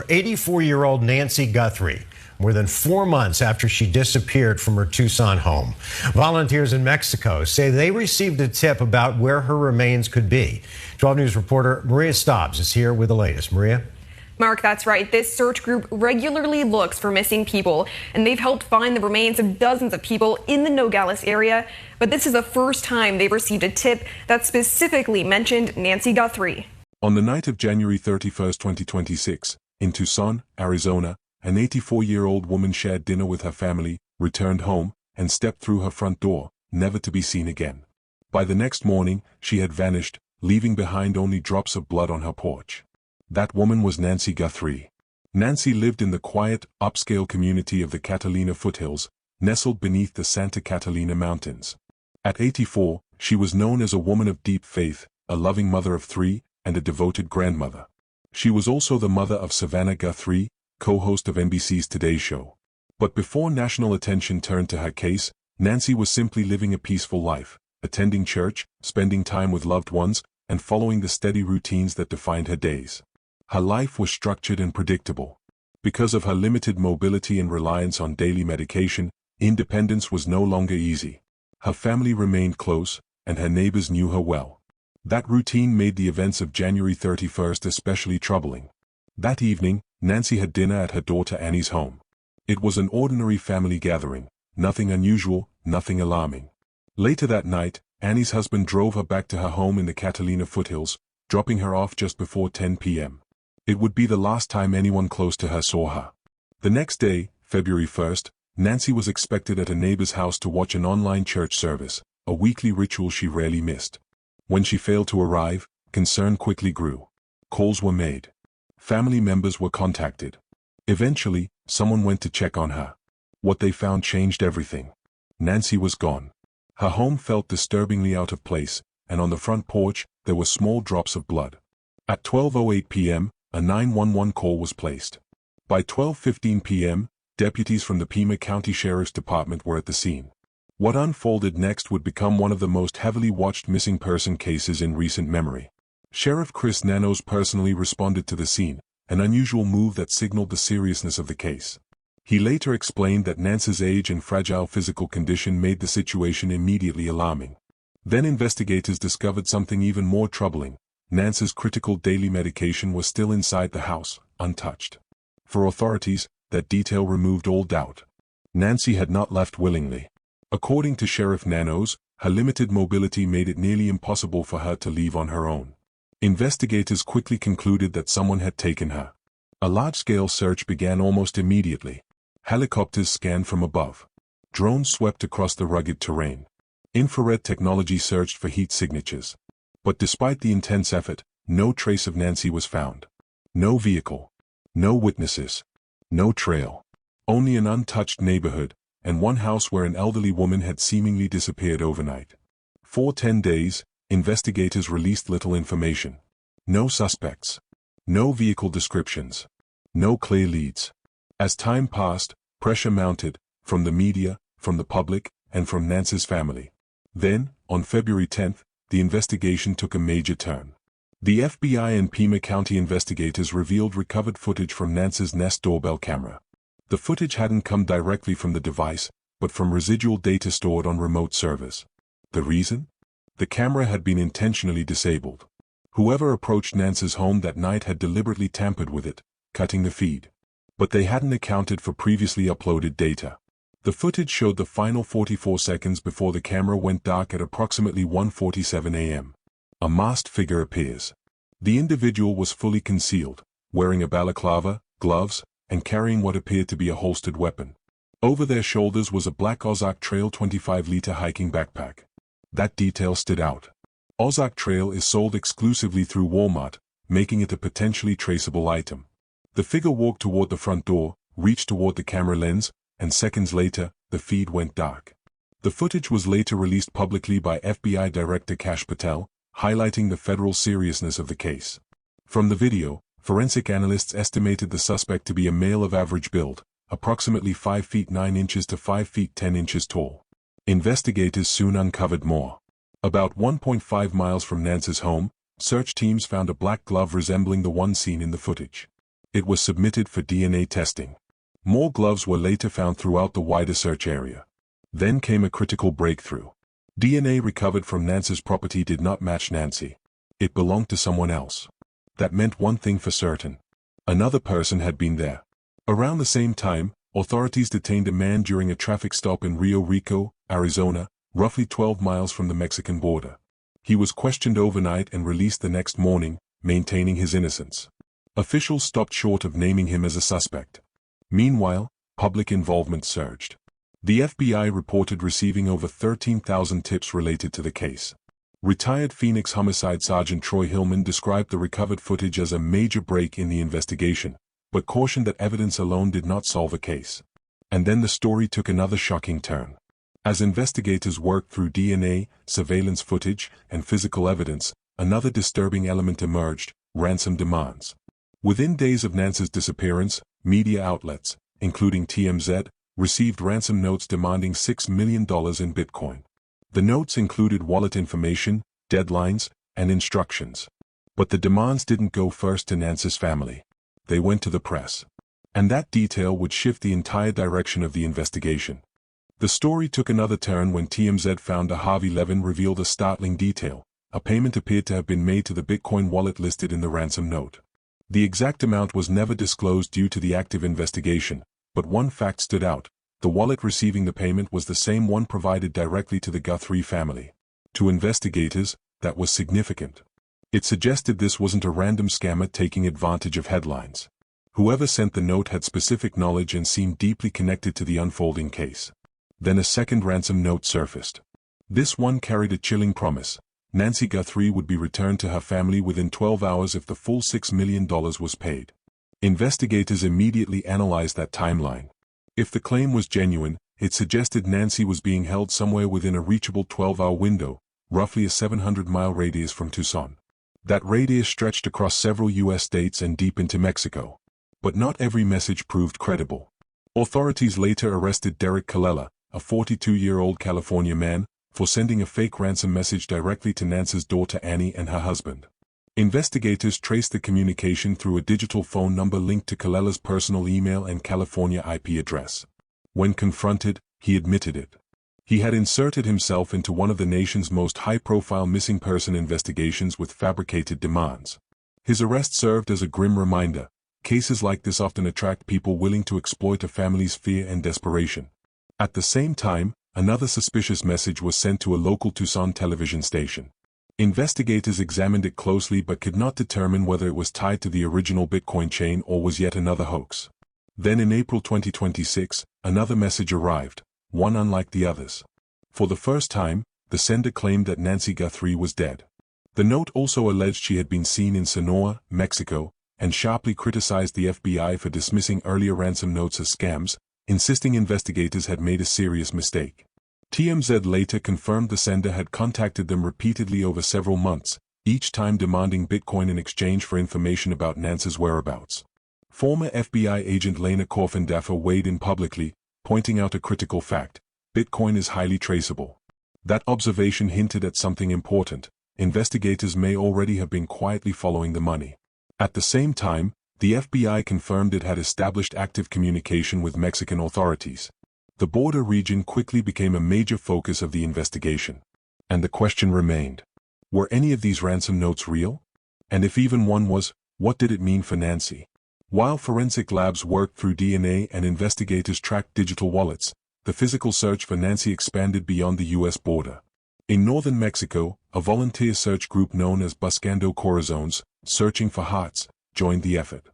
84-year-old Nancy Guthrie, more than 4 months after she disappeared from her Tucson home. Volunteers in Mexico say they received a tip about where her remains could be. 12 News reporter Maria Stobbs is here with the latest. Maria? Mark, that's right. This search group regularly looks for missing people, and they've helped find the remains of dozens of people in the Nogales area. But this is the first time they've received a tip that specifically mentioned Nancy Guthrie. On the night of January 31, 2026, in Tucson, Arizona, an 84-year-old woman shared dinner with her family, returned home, and stepped through her front door, never to be seen again. By the next morning, she had vanished, leaving behind only drops of blood on her porch. That woman was Nancy Guthrie. Nancy lived in the quiet, upscale community of the Catalina foothills, nestled beneath the Santa Catalina Mountains. At 84, she was known as a woman of deep faith, a loving mother of 3, and a devoted grandmother. She was also the mother of Savannah Guthrie, co-host of NBC's Today Show. But before national attention turned to her case, Nancy was simply living a peaceful life, attending church, spending time with loved ones, and following the steady routines that defined her days. Her life was structured and predictable. Because of her limited mobility and reliance on daily medication, independence was no longer easy. Her family remained close, and her neighbors knew her well. That routine made the events of January 31st especially troubling. That evening, Nancy had dinner at her daughter Annie's home. It was an ordinary family gathering, nothing unusual, nothing alarming. Later that night, Annie's husband drove her back to her home in the Catalina foothills, dropping her off just before 10 p.m. It would be the last time anyone close to her saw her. The next day, February 1st, Nancy was expected at a neighbor's house to watch an online church service, a weekly ritual she rarely missed. When she failed to arrive, concern quickly grew. Calls were made. Family members were contacted. Eventually, someone went to check on her. What they found changed everything. Nancy was gone. Her home felt disturbingly out of place, and on the front porch, there were small drops of blood. At 12:08 p.m., a 911 call was placed. By 12:15 p.m., deputies from the Pima County Sheriff's Department were at the scene. What unfolded next would become one of the most heavily watched missing person cases in recent memory. Sheriff Chris Nanos personally responded to the scene, an unusual move that signaled the seriousness of the case. He later explained that Nancy's age and fragile physical condition made the situation immediately alarming. Then investigators discovered something even more troubling. Nancy's critical daily medication was still inside the house, untouched. For authorities, that detail removed all doubt. Nancy had not left willingly. According to Sheriff Nanos, her limited mobility made it nearly impossible for her to leave on her own. Investigators quickly concluded that someone had taken her. A large-scale search began almost immediately. Helicopters scanned from above. Drones swept across the rugged terrain. Infrared technology searched for heat signatures. But despite the intense effort, no trace of Nancy was found. No vehicle. No witnesses. No trail. Only an untouched neighborhood, and one house where an elderly woman had seemingly disappeared overnight. For 10 days, investigators released little information. No suspects. No vehicle descriptions. No clear leads. As time passed, pressure mounted, from the media, from the public, and from Nancy's family. Then, on February 10th, the investigation took a major turn. The FBI and Pima County investigators revealed recovered footage from Nancy's Nest doorbell camera. The footage hadn't come directly from the device, but from residual data stored on remote servers. The reason? The camera had been intentionally disabled. Whoever approached Nancy's home that night had deliberately tampered with it, cutting the feed. But they hadn't accounted for previously uploaded data. The footage showed the final 44 seconds before the camera went dark at approximately 1:47 a.m. A masked figure appears. The individual was fully concealed, wearing a balaclava, gloves, and carrying what appeared to be a holstered weapon. Over their shoulders was a black Ozark Trail 25-liter hiking backpack. That detail stood out. Ozark Trail is sold exclusively through Walmart, making it a potentially traceable item. The figure walked toward the front door, reached toward the camera lens, and seconds later, the feed went dark. The footage was later released publicly by FBI Director Kash Patel, highlighting the federal seriousness of the case. From the video, forensic analysts estimated the suspect to be a male of average build, approximately 5 feet 9 inches to 5 feet 10 inches tall. Investigators soon uncovered more. About 1.5 miles from Nancy's home, search teams found a black glove resembling the one seen in the footage. It was submitted for DNA testing. More gloves were later found throughout the wider search area. Then came a critical breakthrough. DNA recovered from Nancy's property did not match Nancy. It belonged to someone else. That meant one thing for certain. Another person had been there. Around the same time, authorities detained a man during a traffic stop in Rio Rico, Arizona, roughly 12 miles from the Mexican border. He was questioned overnight and released the next morning, maintaining his innocence. Officials stopped short of naming him as a suspect. Meanwhile, public involvement surged. The FBI reported receiving over 13,000 tips related to the case. Retired Phoenix Homicide Sergeant Troy Hillman described the recovered footage as a major break in the investigation, but cautioned that evidence alone did not solve a case. And then the story took another shocking turn. As investigators worked through DNA, surveillance footage, and physical evidence, another disturbing element emerged: ransom demands. Within days of Nancy's disappearance, media outlets, including TMZ, received ransom notes demanding $6 million in Bitcoin. The notes included wallet information, deadlines, and instructions. But the demands didn't go first to Nancy's family. They went to the press. And that detail would shift the entire direction of the investigation. The story took another turn when TMZ founder Harvey Levin revealed a startling detail. A payment appeared to have been made to the Bitcoin wallet listed in the ransom note. The exact amount was never disclosed due to the active investigation, but one fact stood out: the wallet receiving the payment was the same one provided directly to the Guthrie family. To investigators, that was significant. It suggested this wasn't a random scammer taking advantage of headlines. Whoever sent the note had specific knowledge and seemed deeply connected to the unfolding case. Then a second ransom note surfaced. This one carried a chilling promise. Nancy Guthrie would be returned to her family within 12 hours if the full $6 million was paid. Investigators immediately analyzed that timeline. If the claim was genuine, it suggested Nancy was being held somewhere within a reachable 12-hour window, roughly a 700-mile radius from Tucson. That radius stretched across several U.S. states and deep into Mexico. But not every message proved credible. Authorities later arrested Derek Colella, a 42-year-old California man, for sending a fake ransom message directly to Nancy's daughter Annie and her husband. Investigators traced the communication through a digital phone number linked to Colella's personal email and California IP address. When confronted, he admitted it. He had inserted himself into one of the nation's most high-profile missing person investigations with fabricated demands. His arrest served as a grim reminder: cases like this often attract people willing to exploit a family's fear and desperation. At the same time, another suspicious message was sent to a local Tucson television station. Investigators examined it closely but could not determine whether it was tied to the original Bitcoin chain or was yet another hoax. Then in April 2026, another message arrived, one unlike the others. For the first time, the sender claimed that Nancy Guthrie was dead. The note also alleged she had been seen in Sonora, Mexico, and sharply criticized the FBI for dismissing earlier ransom notes as scams, insisting investigators had made a serious mistake. TMZ later confirmed the sender had contacted them repeatedly over several months, each time demanding Bitcoin in exchange for information about Nancy's whereabouts. Former FBI agent Lena Korfendaffer weighed in publicly, pointing out a critical fact: Bitcoin is highly traceable. That observation hinted at something important: investigators may already have been quietly following the money. At the same time, the FBI confirmed it had established active communication with Mexican authorities. The border region quickly became a major focus of the investigation. And the question remained: were any of these ransom notes real? And if even one was, what did it mean for Nancy? While forensic labs worked through DNA and investigators tracked digital wallets, the physical search for Nancy expanded beyond the U.S. border. In northern Mexico, a volunteer search group known as Buscando Corazones, Searching for Hearts, joined the effort.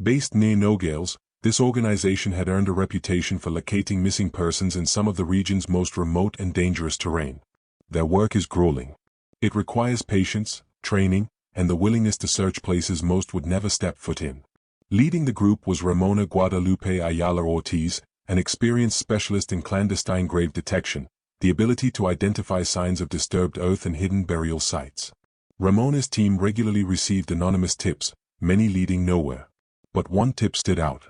Based near Nogales, this organization had earned a reputation for locating missing persons in some of the region's most remote and dangerous terrain. Their work is grueling. It requires patience, training, and the willingness to search places most would never step foot in. Leading the group was Ramona Guadalupe Ayala Ortiz, an experienced specialist in clandestine grave detection, the ability to identify signs of disturbed earth and hidden burial sites. Ramona's team regularly received anonymous tips, many leading nowhere. But one tip stood out.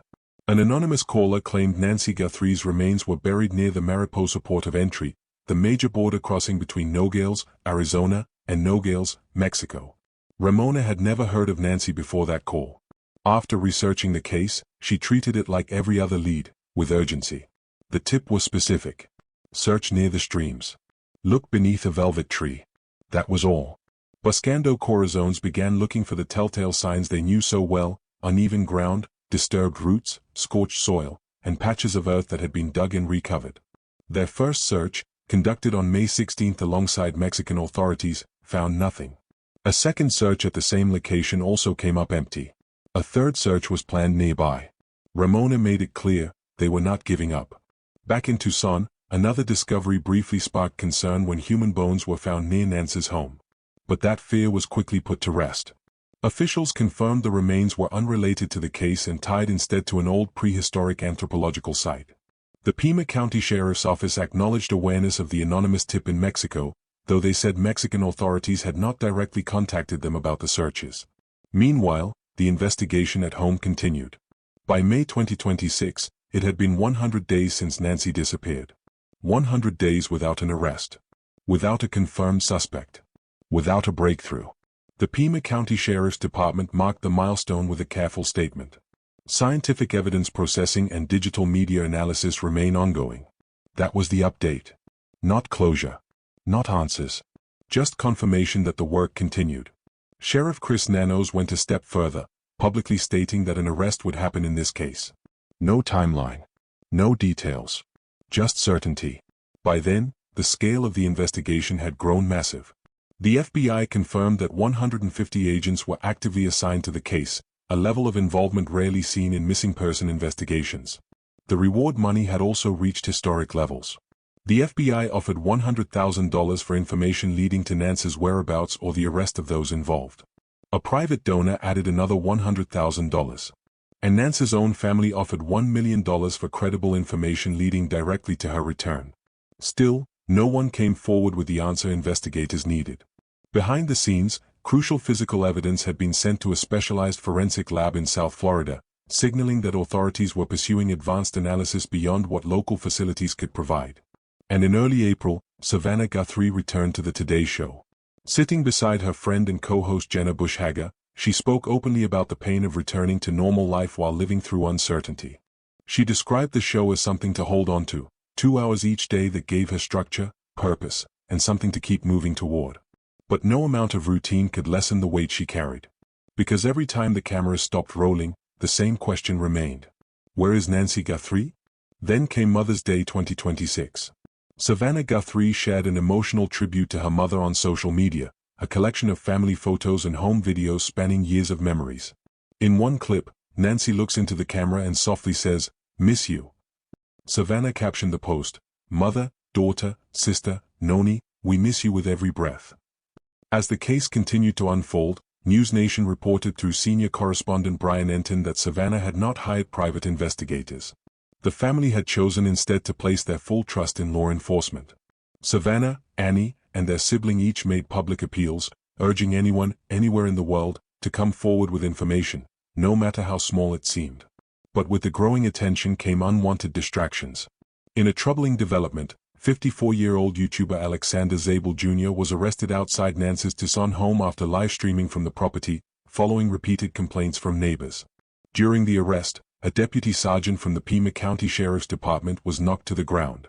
An anonymous caller claimed Nancy Guthrie's remains were buried near the Mariposa port of entry, the major border crossing between Nogales, Arizona, and Nogales, Mexico. Ramona had never heard of Nancy before that call. After researching the case, she treated it like every other lead, with urgency. The tip was specific. Search near the streams. Look beneath a velvet tree. That was all. Buscando Corazones began looking for the telltale signs they knew so well: uneven ground, disturbed roots, scorched soil, and patches of earth that had been dug and recovered. Their first search, conducted on May 16 alongside Mexican authorities, found nothing. A second search at the same location also came up empty. A third search was planned nearby. Ramona made it clear they were not giving up. Back in Tucson, another discovery briefly sparked concern when human bones were found near Nancy's home. But that fear was quickly put to rest. Officials confirmed the remains were unrelated to the case and tied instead to an old prehistoric anthropological site. The Pima County Sheriff's Office acknowledged awareness of the anonymous tip in Mexico, though they said Mexican authorities had not directly contacted them about the searches. Meanwhile, the investigation at home continued. By May 2026, it had been 100 days since Nancy disappeared. 100 days without an arrest. Without a confirmed suspect. Without a breakthrough. The Pima County Sheriff's Department marked the milestone with a careful statement. Scientific evidence processing and digital media analysis remain ongoing. That was the update. Not closure. Not answers. Just confirmation that the work continued. Sheriff Chris Nanos went a step further, publicly stating that an arrest would happen in this case. No timeline. No details. Just certainty. By then, the scale of the investigation had grown massive. The FBI confirmed that 150 agents were actively assigned to the case, a level of involvement rarely seen in missing person investigations. The reward money had also reached historic levels. The FBI offered $100,000 for information leading to Nancy's whereabouts or the arrest of those involved. A private donor added another $100,000. And Nancy's own family offered $1 million for credible information leading directly to her return. Still, no one came forward with the answer investigators needed. Behind the scenes, crucial physical evidence had been sent to a specialized forensic lab in South Florida, signaling that authorities were pursuing advanced analysis beyond what local facilities could provide. And in early April, Savannah Guthrie returned to the Today Show. Sitting beside her friend and co-host Jenna Bush Hager, she spoke openly about the pain of returning to normal life while living through uncertainty. She described the show as something to hold on to, 2 hours each day that gave her structure, purpose, and something to keep moving toward. But no amount of routine could lessen the weight she carried. Because every time the cameras stopped rolling, the same question remained. Where is Nancy Guthrie? Then came Mother's Day 2026. Savannah Guthrie shared an emotional tribute to her mother on social media, a collection of family photos and home videos spanning years of memories. In one clip, Nancy looks into the camera and softly says, "Miss you." Savannah captioned the post, "Mother, daughter, sister, Noni, we miss you with every breath." As the case continued to unfold, NewsNation reported through senior correspondent Brian Enton that Savannah had not hired private investigators. The family had chosen instead to place their full trust in law enforcement. Savannah, Annie, and their sibling each made public appeals, urging anyone, anywhere in the world, to come forward with information, no matter how small it seemed. But with the growing attention came unwanted distractions. In a troubling development, 54-year-old YouTuber Alexander Zabel Jr. was arrested outside Nancy's Tucson home after live streaming from the property, following repeated complaints from neighbors. During the arrest, a deputy sergeant from the Pima County Sheriff's Department was knocked to the ground.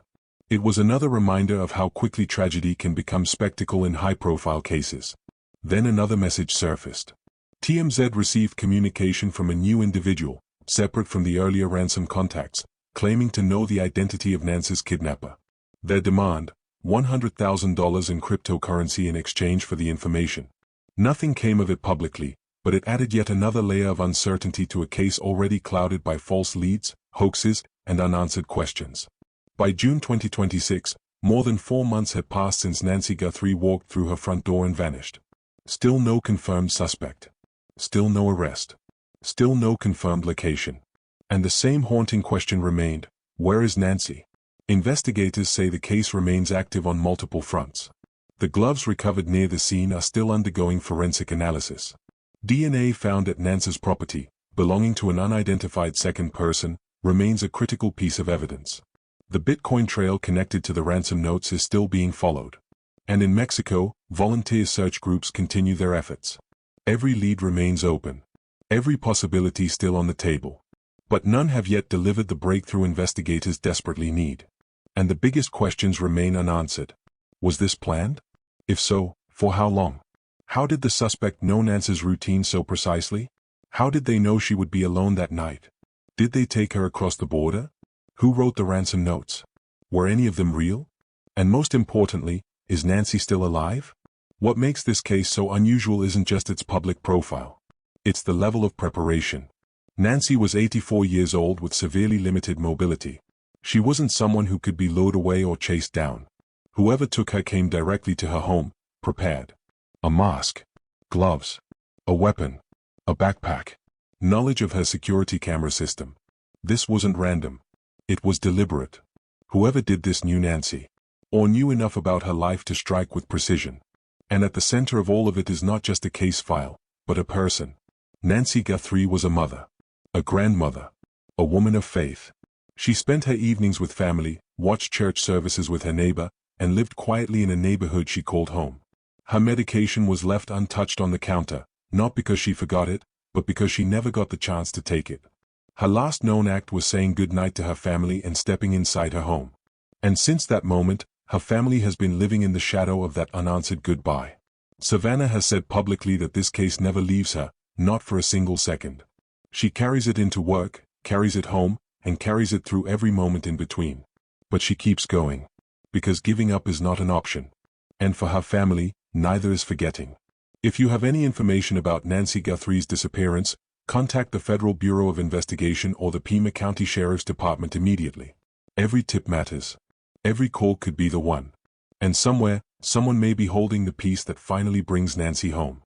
It was another reminder of how quickly tragedy can become spectacle in high-profile cases. Then another message surfaced. TMZ received communication from a new individual, separate from the earlier ransom contacts, claiming to know the identity of Nancy's kidnapper. Their demand, $100,000 in cryptocurrency in exchange for the information. Nothing came of it publicly, but it added yet another layer of uncertainty to a case already clouded by false leads, hoaxes, and unanswered questions. By June 2026, more than 4 months had passed since Nancy Guthrie walked through her front door and vanished. Still no confirmed suspect. Still no arrest. Still no confirmed location. And the same haunting question remained, where is Nancy? Investigators say the case remains active on multiple fronts. The gloves recovered near the scene are still undergoing forensic analysis. DNA found at Nancy's property, belonging to an unidentified second person, remains a critical piece of evidence. The Bitcoin trail connected to the ransom notes is still being followed. And in Mexico, volunteer search groups continue their efforts. Every lead remains open. Every possibility still on the table. But none have yet delivered the breakthrough investigators desperately need. And the biggest questions remain unanswered. Was this planned? If so, for how long? How did the suspect know Nancy's routine so precisely? How did they know she would be alone that night? Did they take her across the border? Who wrote the ransom notes? Were any of them real? And most importantly, is Nancy still alive? What makes this case so unusual isn't just its public profile. It's the level of preparation. Nancy was 84 years old with severely limited mobility. She wasn't someone who could be lured away or chased down. Whoever took her came directly to her home, prepared. A mask, gloves, a weapon, a backpack, knowledge of her security camera system. This wasn't random. It was deliberate. Whoever did this knew Nancy, or knew enough about her life to strike with precision. And at the center of all of it is not just a case file, but a person. Nancy Guthrie was a mother, a grandmother, a woman of faith. She spent her evenings with family, watched church services with her neighbor, and lived quietly in a neighborhood she called home. Her medication was left untouched on the counter, not because she forgot it, but because she never got the chance to take it. Her last known act was saying goodnight to her family and stepping inside her home. And since that moment, her family has been living in the shadow of that unanswered goodbye. Savannah has said publicly that this case never leaves her, not for a single second. She carries it into work, carries it home, and carries it through every moment in between. But she keeps going. Because giving up is not an option. And for her family, neither is forgetting. If you have any information about Nancy Guthrie's disappearance, contact the Federal Bureau of Investigation or the Pima County Sheriff's Department immediately. Every tip matters. Every call could be the one. And somewhere, someone may be holding the piece that finally brings Nancy home.